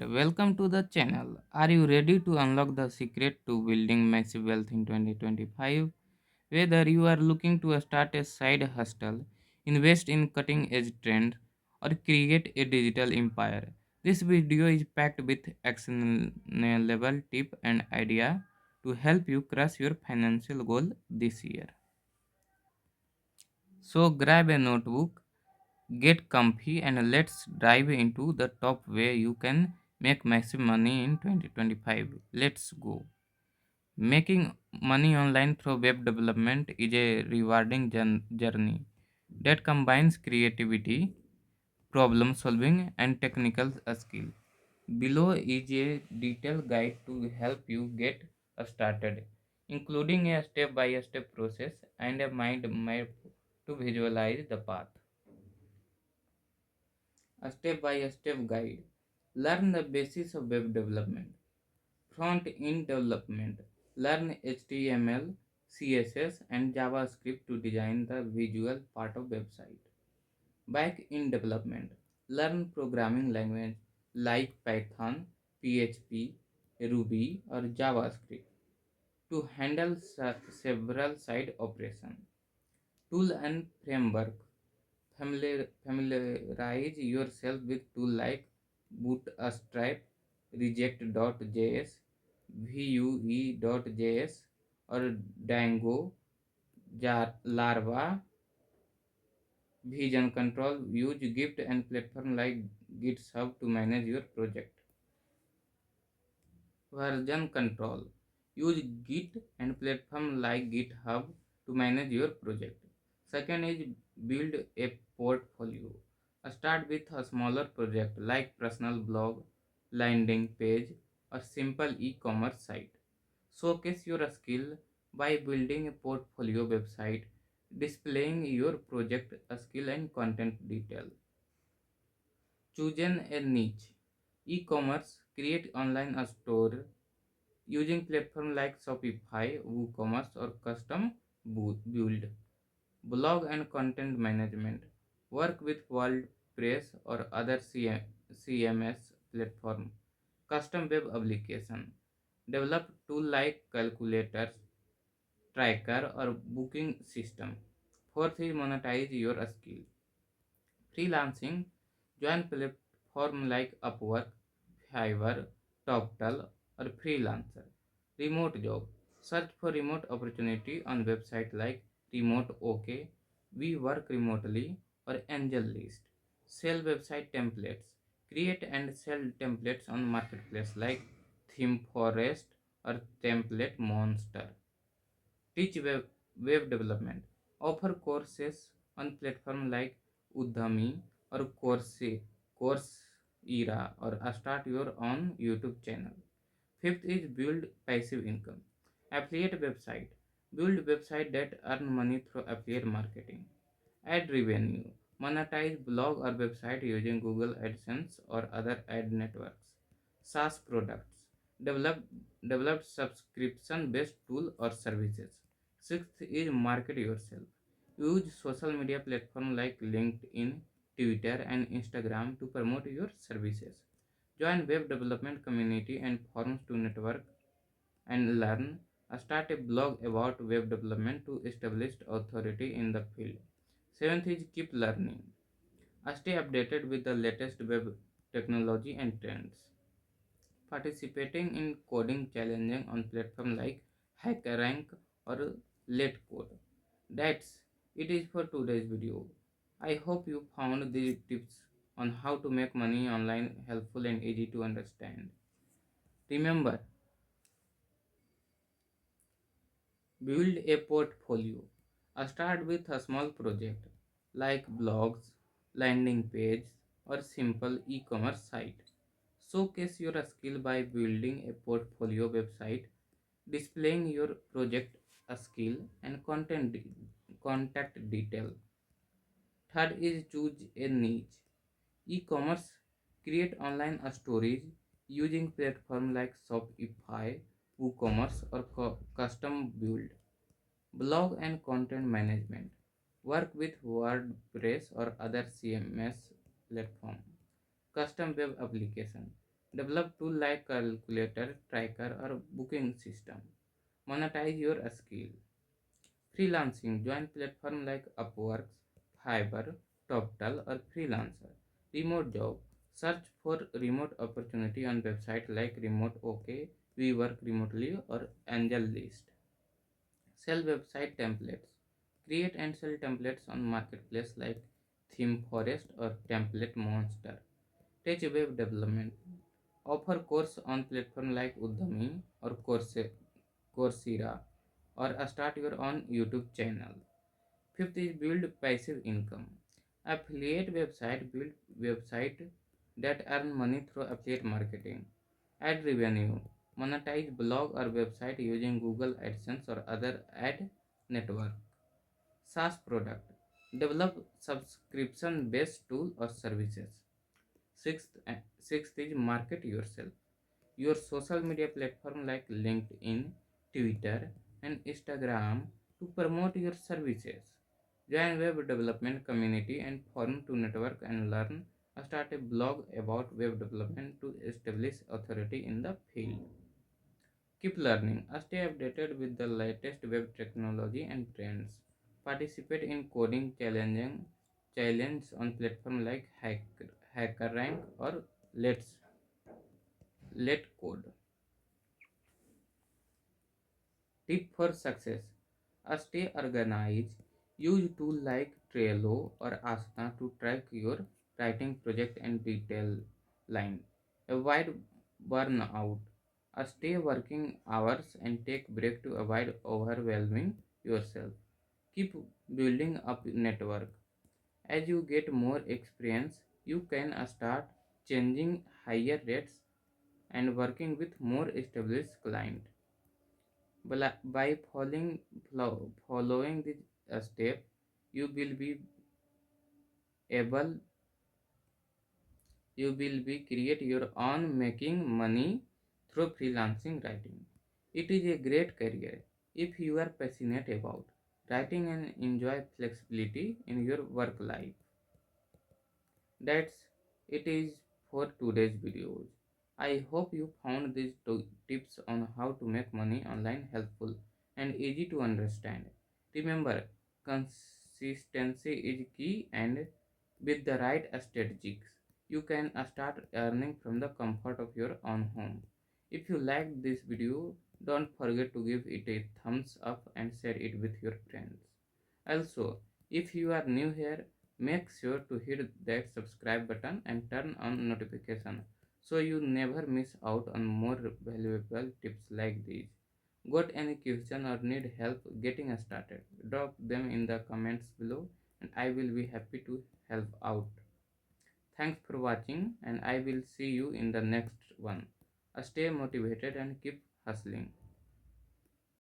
Welcome to the channel. Are you ready to unlock the secret to building massive wealth in 2025? Whether you are looking to start a side hustle, invest in cutting edge trends, or create a digital empire, this video is packed with actionable tip and idea to help you crush your financial goal this year. So grab a notebook, get comfy, and let's dive into the top way you can make massive money in 2025. Let's go. Making money online through web development is a rewarding journey that combines creativity, problem solving, and technical skill. Below is a detailed guide to help you get started, including a step by step process and a mind map to visualize the path. A step by step guide. Learn the basics of web development. Front end development. Learn HTML, CSS, and JavaScript to design the visual part of website. Back end development. Learn programming language like Python, PHP, Ruby, or JavaScript to handle several side operations. Tool and framework. Familiarize yourself with tools like Bootstrap, Reject.js, Vue.js, or Django, Larva, Vision Control. Use Git and platform like GitHub to manage your project. Version control. Use Git and platform like GitHub to manage your project. Second is build a portfolio. Start with a smaller project like personal blog, landing page, or simple e-commerce site. Showcase your skill by building a portfolio website, displaying your project skill and content detail. Choosing a niche. E-commerce, create online a store using platforms like Shopify, WooCommerce, or custom build. Blog and content management. Work with WordPress or other CMS platform. Custom web application. Develop tool like calculators, tracker, or booking system. Fourth is monetize your skill. Freelancing. Join platform like Upwork, Fiverr, TopTal, or Freelancer. Remote job. Search for remote opportunity on website like Remote OK, We Work Remotely, or Angel List. Sell website templates. Create and sell templates on marketplace like ThemeForest or Template Monster. Teach web development. Offer courses on platforms like Udemy or Coursera, or start your own YouTube channel. Fifth is build passive income. Affiliate website. Build website that earn money through affiliate marketing. Ad revenue. Monetize blog or website using Google AdSense or other ad networks. SaaS products. Develop develop subscription based tool or services. Sixth is market yourself. Use social media platforms like LinkedIn, Twitter, and Instagram to promote your services. Join web development community and forums to network and learn. Start a blog about web development to establish authority in the field. Seventh is keep learning. Stay updated with the latest web technology and trends. Participating in coding challenges on platforms like HackerRank or LetCode. That's it is for today's video. I hope you found these tips on how to make money online helpful and easy to understand. Remember, build a portfolio. Start with a small project like blogs, landing page, or simple e-commerce site. Showcase your skill by building a portfolio website, displaying your project skill and contact detail. Third is choose a niche. E-commerce, create online stories using platforms like Shopify, WooCommerce, or custom build. Blog and content management. Work with WordPress or other CMS platform. Custom web application. Develop tool like calculator, tracker, or booking system. Monetize your skill. Freelancing. Join platform like Upwork, Fiverr, TopTal, or Freelancer. Remote job. Search for remote opportunity on website like Remote OK, We Work Remotely, or Angel List. Sell website templates. Create and sell templates on marketplace like ThemeForest or Template Monster. Teach web development. Offer course on platform like Udemy or Coursera, or start your own YouTube channel. Fifth is build passive income. Affiliate website build website that earn money through affiliate marketing. Ad revenue. Monetize blog or website using Google AdSense or other ad network. SaaS product. Develop subscription based tool or services. Sixth is market yourself. Your social media platform like LinkedIn, Twitter, and Instagram to promote your services. Join web development community and forum to network and learn. Start a blog about web development to establish authority in the field. Keep learning. Stay updated with the latest web technology and trends. Participate in coding challenge on platform like HackerRank or Let Code. Tip for success. Stay organized. Use tools like Trello or Asana to track your writing project and detail line. Avoid burnout. Stay working hours and take break to avoid overwhelming yourself. Keep building up network. As you get more experience, you can start changing higher rates and working with more established client. By following this step, you will be able you will be create your own making money through freelancing writing. It is a great career if you are passionate about writing and enjoy flexibility in your work life. That's it is for today's videos. I hope you found these tips on how to make money online helpful and easy to understand. Remember, consistency is key, and with the right strategies, you can start earning from the comfort of your own home. If you liked this video, don't forget to give it a thumbs up and share it with your friends. Also, if you are new here, make sure to hit that subscribe button and turn on notification so you never miss out on more valuable tips like these. Got any question or need help getting started? Drop them in the comments below and I will be happy to help out. Thanks for watching and I will see you in the next one. Stay motivated and keep hustling.